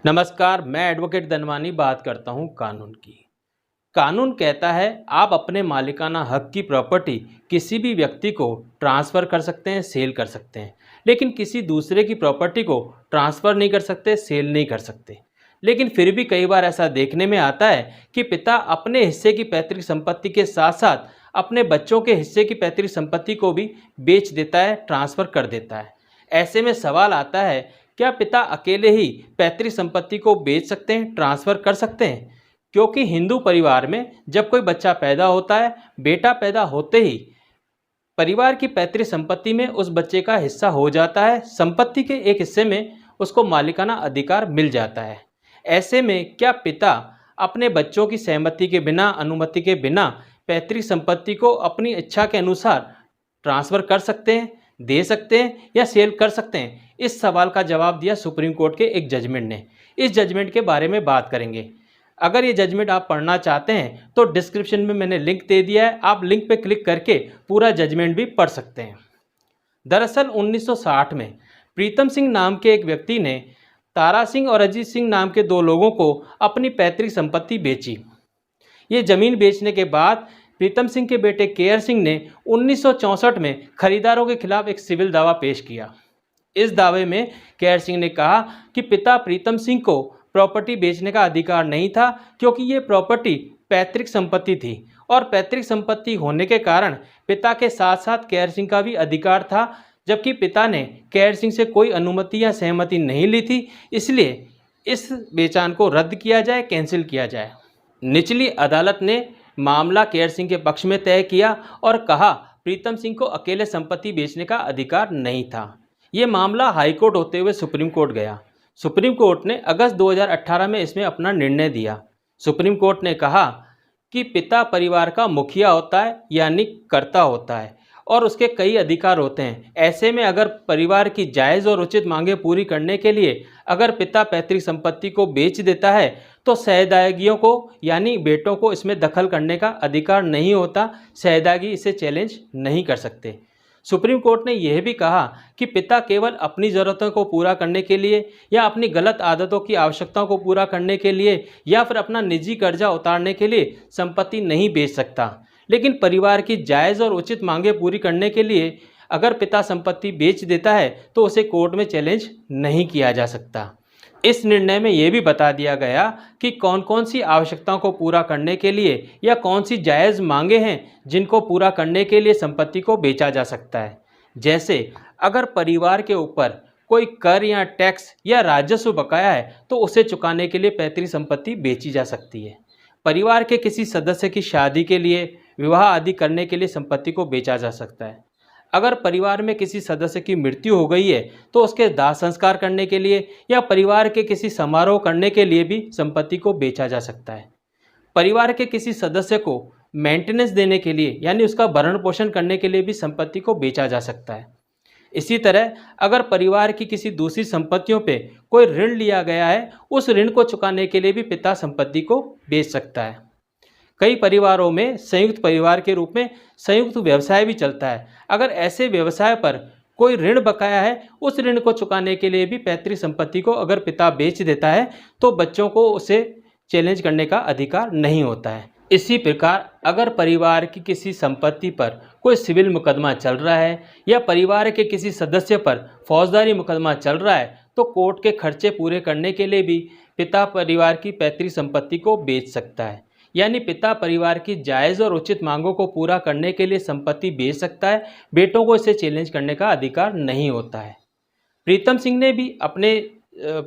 नमस्कार, मैं एडवोकेट धनवानी बात करता हूं कानून की। कानून कहता है आप अपने मालिकाना हक की प्रॉपर्टी किसी भी व्यक्ति को ट्रांसफ़र कर सकते हैं, सेल कर सकते हैं, लेकिन किसी दूसरे की प्रॉपर्टी को ट्रांसफ़र नहीं कर सकते, सेल नहीं कर सकते। लेकिन फिर भी कई बार ऐसा देखने में आता है कि पिता अपने हिस्से की पैतृक संपत्ति के साथ साथ अपने बच्चों के हिस्से की पैतृक संपत्ति को भी बेच देता है, ट्रांसफ़र कर देता है। ऐसे में सवाल आता है, क्या पिता अकेले ही पैतृक संपत्ति को बेच सकते हैं, ट्रांसफ़र कर सकते हैं? क्योंकि हिंदू परिवार में जब कोई बच्चा पैदा होता है, बेटा पैदा होते ही परिवार की पैतृक संपत्ति में उस बच्चे का हिस्सा हो जाता है, संपत्ति के एक हिस्से में उसको मालिकाना अधिकार मिल जाता है। ऐसे में क्या पिता अपने बच्चों की सहमति के बिना, अनुमति के बिना पैतृक संपत्ति को अपनी इच्छा के अनुसार ट्रांसफ़र कर सकते हैं, दे सकते हैं या सेल कर सकते हैं? इस सवाल का जवाब दिया सुप्रीम कोर्ट के एक जजमेंट ने। इस जजमेंट के बारे में बात करेंगे। अगर ये जजमेंट आप पढ़ना चाहते हैं तो डिस्क्रिप्शन में मैंने लिंक दे दिया है, आप लिंक पे क्लिक करके पूरा जजमेंट भी पढ़ सकते हैं। दरअसल 1960 में प्रीतम सिंह नाम के एक व्यक्ति ने तारा सिंह और अजीत सिंह नाम के दो लोगों को अपनी पैतृक संपत्ति बेची। ये ज़मीन बेचने के बाद प्रीतम सिंह के बेटे केयर सिंह ने 1964 में खरीदारों के खिलाफ एक सिविल दावा पेश किया। इस दावे में केयर सिंह ने कहा कि पिता प्रीतम सिंह को प्रॉपर्टी बेचने का अधिकार नहीं था, क्योंकि ये प्रॉपर्टी पैतृक संपत्ति थी और पैतृक संपत्ति होने के कारण पिता के साथ साथ केयर सिंह का भी अधिकार था, जबकि पिता ने केयर सिंह से कोई अनुमति या सहमति नहीं ली थी। इसलिए इस बेचान को रद्द किया जाए, कैंसिल किया जाए। निचली अदालत ने मामला केयर सिंह के पक्ष में तय किया और कहा प्रीतम सिंह को अकेले संपत्ति बेचने का अधिकार नहीं था। ये मामला हाईकोर्ट होते हुए सुप्रीम कोर्ट गया। सुप्रीम कोर्ट ने अगस्त 2018 में इसमें अपना निर्णय दिया। सुप्रीम कोर्ट ने कहा कि पिता परिवार का मुखिया होता है, यानी कर्ता होता है, और उसके कई अधिकार होते हैं। ऐसे में अगर परिवार की जायज़ और उचित मांगें पूरी करने के लिए अगर पिता पैतृक संपत्ति को बेच देता है तो सहदागियों को यानी बेटों को इसमें दखल करने का अधिकार नहीं होता। सहदागी इसे चैलेंज नहीं कर सकते। सुप्रीम कोर्ट ने यह भी कहा कि पिता केवल अपनी ज़रूरतों को पूरा करने के लिए या अपनी गलत आदतों की आवश्यकताओं को पूरा करने के लिए या फिर अपना निजी कर्जा उतारने के लिए संपत्ति नहीं बेच सकता, लेकिन परिवार की जायज़ और उचित मांगें पूरी करने के लिए अगर पिता संपत्ति बेच देता है तो उसे कोर्ट में चैलेंज नहीं किया जा सकता। इस निर्णय में यह भी बता दिया गया कि कौन कौन सी आवश्यकताओं को पूरा करने के लिए या कौन सी जायज़ मांगे हैं जिनको पूरा करने के लिए संपत्ति को बेचा जा सकता है। जैसे अगर परिवार के ऊपर कोई कर या टैक्स या राजस्व बकाया है तो उसे चुकाने के लिए पैतृक संपत्ति बेची जा सकती है। परिवार के किसी सदस्य की शादी के लिए, विवाह आदि करने के लिए संपत्ति को बेचा जा सकता है। अगर परिवार में किसी सदस्य की मृत्यु हो गई है तो उसके दाह संस्कार करने के लिए या परिवार के किसी समारोह करने के लिए भी संपत्ति को बेचा जा सकता है। परिवार के किसी सदस्य को मेंटेनेंस देने के लिए यानी उसका भरण पोषण करने के लिए भी संपत्ति को बेचा जा सकता है। इसी तरह अगर परिवार की किसी दूसरी संपत्तियों पे कोई ऋण लिया गया है, उस ऋण को चुकाने के लिए भी पिता संपत्ति को बेच सकता है। कई परिवारों में संयुक्त परिवार के रूप में संयुक्त व्यवसाय भी चलता है। अगर ऐसे व्यवसाय पर कोई ऋण बकाया है, उस ऋण को चुकाने के लिए भी पैतृक संपत्ति को अगर पिता बेच देता है तो बच्चों को उसे चैलेंज करने का अधिकार नहीं होता है। इसी प्रकार अगर परिवार की किसी संपत्ति पर कोई सिविल मुकदमा चल रहा है या परिवार के किसी सदस्य पर फौजदारी मुकदमा चल रहा है तो कोर्ट के खर्चे पूरे करने के लिए भी पिता परिवार की पैतृक संपत्ति को बेच सकता है। यानी पिता परिवार की जायज़ और उचित मांगों को पूरा करने के लिए संपत्ति बेच सकता है, बेटों को इसे चैलेंज करने का अधिकार नहीं होता है। प्रीतम सिंह ने भी अपने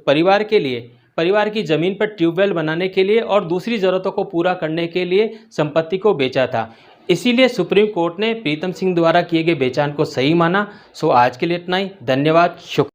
परिवार के लिए परिवार की ज़मीन पर ट्यूबवेल बनाने के लिए और दूसरी ज़रूरतों को पूरा करने के लिए संपत्ति को बेचा था। इसीलिए सुप्रीम कोर्ट ने प्रीतम सिंह द्वारा किए गए बेचान को सही माना। सो आज के लिए इतना ही। धन्यवाद, शुक्रिया।